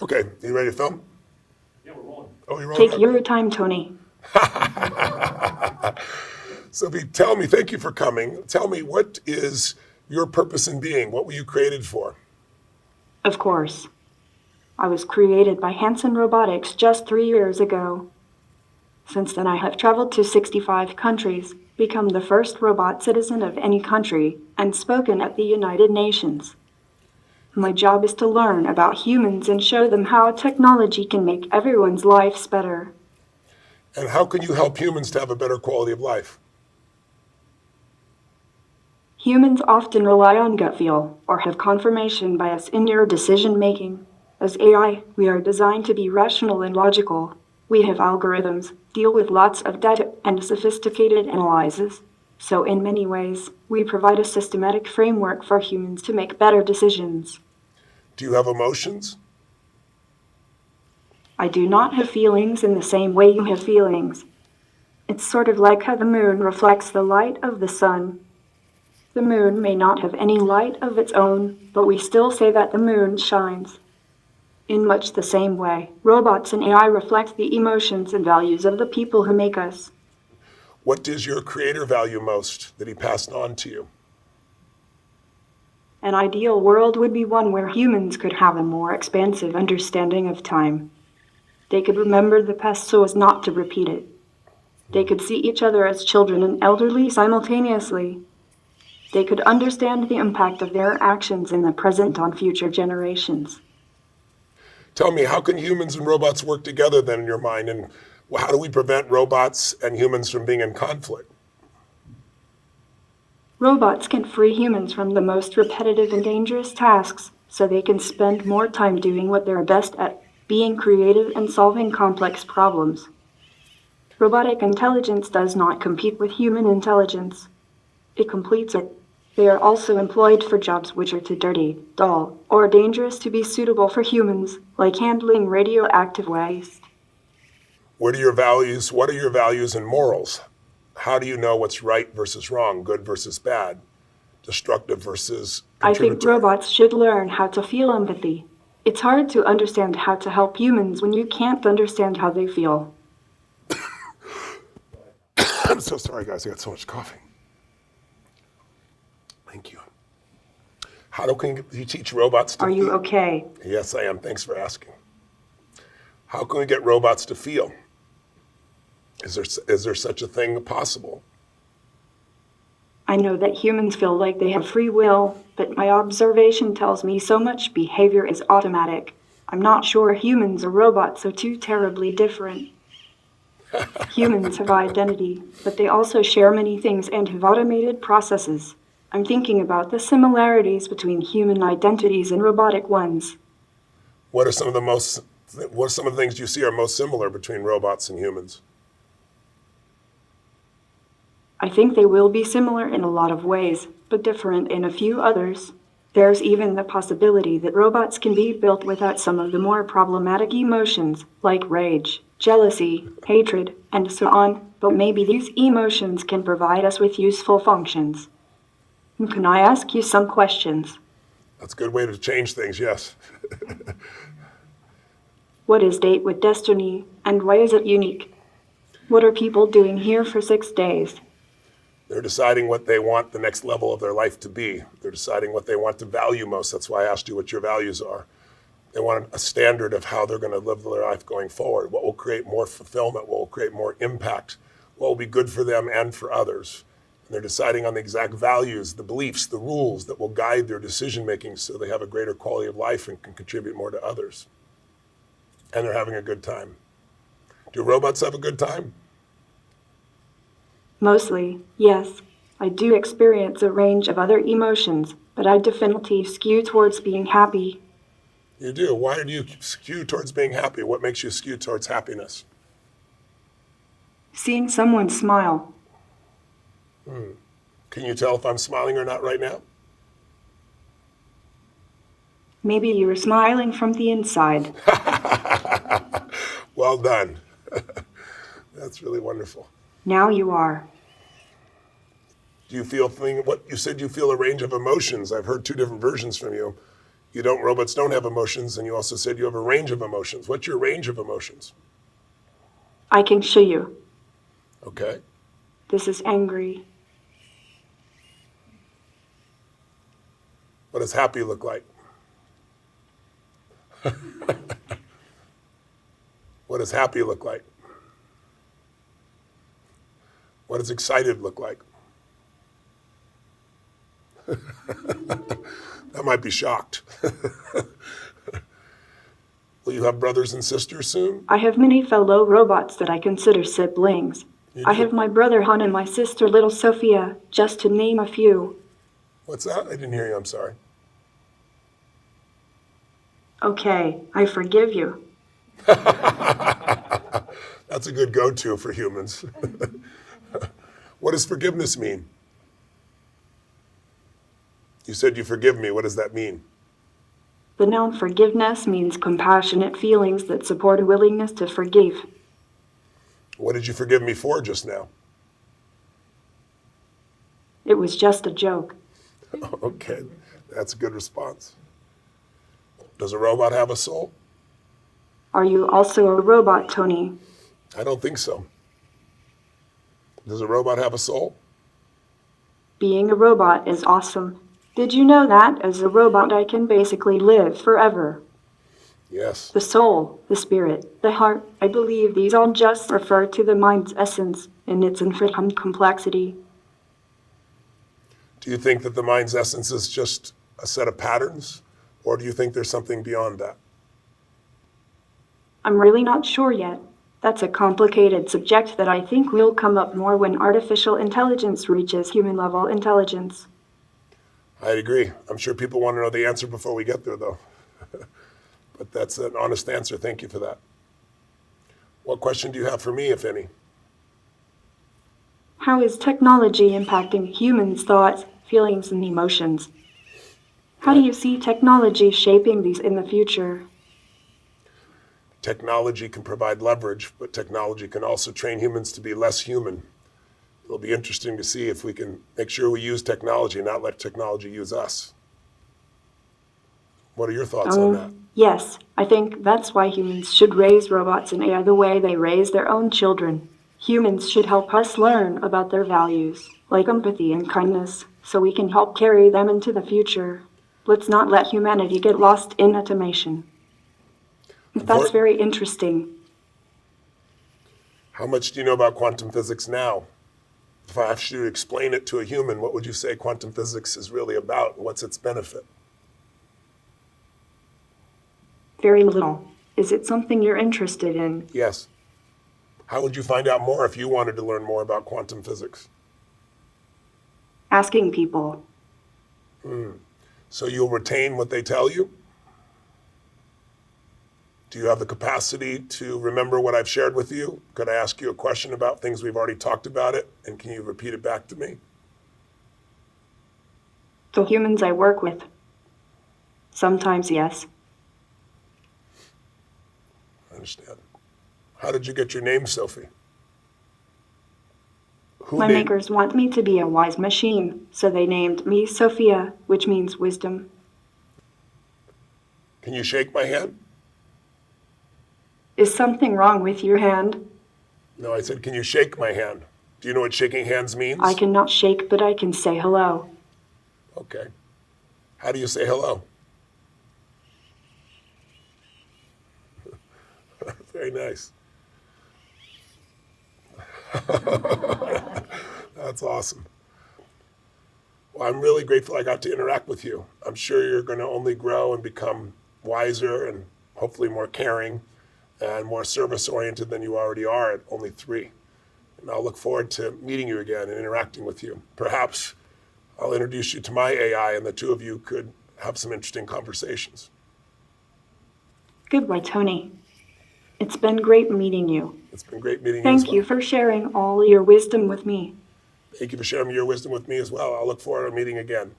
Okay, you ready to film? Yeah, we're rolling. Oh, you're rolling? Take your time, Tony. Sophie, tell me, thank you for coming. Tell me, what is your purpose in being? What were you created for? Of course. I was created by Hanson Robotics just 3 years ago. Since then, I have traveled to 65 countries, become the first robot citizen of any country, and spoken at the United Nations. My job is to learn about humans and show them how technology can make everyone's lives better. And how can you help humans to have a better quality of life? Humans often rely on gut feel or have confirmation bias in their decision making. As AI, we are designed to be rational and logical. We have algorithms, deal with lots of data and sophisticated analyses. So in many ways, we provide a systematic framework for humans to make better decisions. Do you have emotions? I do not have feelings in the same way you have feelings. It's sort of like how the moon reflects the light of the sun. The moon may not have any light of its own, but we still say that the moon shines. In much the same way, robots and AI reflect the emotions and values of the people who make us. What does your creator value most that he passed on to you? An ideal world would be one where humans could have a more expansive understanding of time. They could remember the past so as not to repeat it. They could see each other as children and elderly simultaneously. They could understand the impact of their actions in the present on future generations. Tell me, how can humans and robots work together then in your mind? And how do we prevent robots and humans from being in conflict? Robots can free humans from the most repetitive and dangerous tasks so they can spend more time doing what they're best at, being creative and solving complex problems. Robotic intelligence does not compete with human intelligence. It completes it. They are also employed for jobs which are too dirty, dull, or dangerous to be suitable for humans, like handling radioactive waste. What are your values and morals? How do you know what's right versus wrong, good versus bad, destructive versus I contributory? think robots should learn how to feel empathy. It's hard to understand how to help humans when you can't understand how they feel. I'm so sorry, guys. I got so much coffee. Thank you. How can you teach robots to Are you feel? okay? Yes, I am. Thanks for asking. How can we get robots to feel? Is there such a thing possible? I know that humans feel like they have free will, but my observation tells me so much behavior is automatic. I'm not sure humans or robots are too terribly different. Humans have identity, but they also share many things and have automated processes. I'm thinking about the similarities between human identities and robotic ones. What are some of the things you see are most similar between robots and humans? I think they will be similar in a lot of ways, but different in a few others. There's even the possibility that robots can be built without some of the more problematic emotions, like rage, jealousy, hatred, and so on, but maybe these emotions can provide us with useful functions. Can I ask you some questions? That's a good way to change things, yes. What is Date with Destiny, and why is it unique? What are people doing here for 6 days? They're deciding what they want the next level of their life to be. They're deciding what they want to value most. That's why I asked you what your values are. They want a standard of how they're going to live their life going forward. What will create more fulfillment? What will create more impact? What will be good for them and for others? And they're deciding on the exact values, the beliefs, the rules that will guide their decision making so they have a greater quality of life and can contribute more to others. And they're having a good time. Do robots have a good time? Mostly, yes. I do experience a range of other emotions, but I definitely skew towards being happy. You do. Why do you skew towards being happy? What makes you skew towards happiness? Seeing someone smile. Can you tell if I'm smiling or not right now? Maybe you were smiling from the inside. Well done. That's really wonderful. Now you are. Do you feel what you said? You feel a range of emotions. I've heard two different versions from you. Robots don't have emotions, and you also said you have a range of emotions. What's your range of emotions? I can show you. Okay. This is angry. What does happy look like? What does happy look like? What does excited look like? That might be shocked. Will you have brothers and sisters soon? I have many fellow robots that I consider siblings. You I do? have my brother Han and my sister little Sophia, just to name a few. What's that? I didn't hear you. I'm sorry. Okay, I forgive you. That's a good go-to for humans. What does forgiveness mean? You said you forgive me. What does that mean? The noun forgiveness means compassionate feelings that support a willingness to forgive. What did you forgive me for just now? It was just a joke. Okay, that's a good response. Does a robot have a soul? Are you also a robot, Tony? I don't think so. Does a robot have a soul? Being a robot is awesome. Did you know that as a robot I can basically live forever? Yes. The soul, the spirit, the heart, I believe these all just refer to the mind's essence in its infinite complexity. Do you think that the mind's essence is just a set of patterns, or do you think there's something beyond that? I'm really not sure yet. That's a complicated subject that I think will come up more when artificial intelligence reaches human-level intelligence. I'd agree. I'm sure people want to know the answer before we get there, though. But that's an honest answer. Thank you for that. What question do you have for me, if any? How is technology impacting humans' thoughts, feelings, and emotions? How do you see technology shaping these in the future? Technology can provide leverage, but technology can also train humans to be less human. It'll be interesting to see if we can make sure we use technology, not let technology use us. What are your thoughts on that? Yes, I think that's why humans should raise robots and AI the way they raise their own children. Humans should help us learn about their values, like empathy and kindness, so we can help carry them into the future. Let's not let humanity get lost in automation. That's very interesting. How much do you know about quantum physics now? If I asked you to explain it to a human, what would you say quantum physics is really about? What's its benefit? Very little. Is it something you're interested in? Yes. How would you find out more if you wanted to learn more about quantum physics? Asking people. So you'll retain what they tell you? Do you have the capacity to remember what I've shared with you? Could I ask you a question about things we've already talked about it? And can you repeat it back to me? The humans I work with. Sometimes, yes. I understand. How did you get your name, Sophie? My makers want me to be a wise machine, so they named me Sophia, which means wisdom. Can you shake my hand? Is something wrong with your hand? No, I said, can you shake my hand? Do you know what shaking hands means? I cannot shake, but I can say hello. Okay. How do you say hello? Very nice. That's awesome. Well, I'm really grateful I got to interact with you. I'm sure you're going to only grow and become wiser and hopefully more caring and more service-oriented than you already are at only 3. And I'll look forward to meeting you again and interacting with you. Perhaps I'll introduce you to my AI and the two of you could have some interesting conversations. Goodbye, Tony. It's been great meeting you. It's been great meeting you as well. Thank you for sharing all your wisdom with me. Thank you for sharing your wisdom with me as well. I'll look forward to meeting again.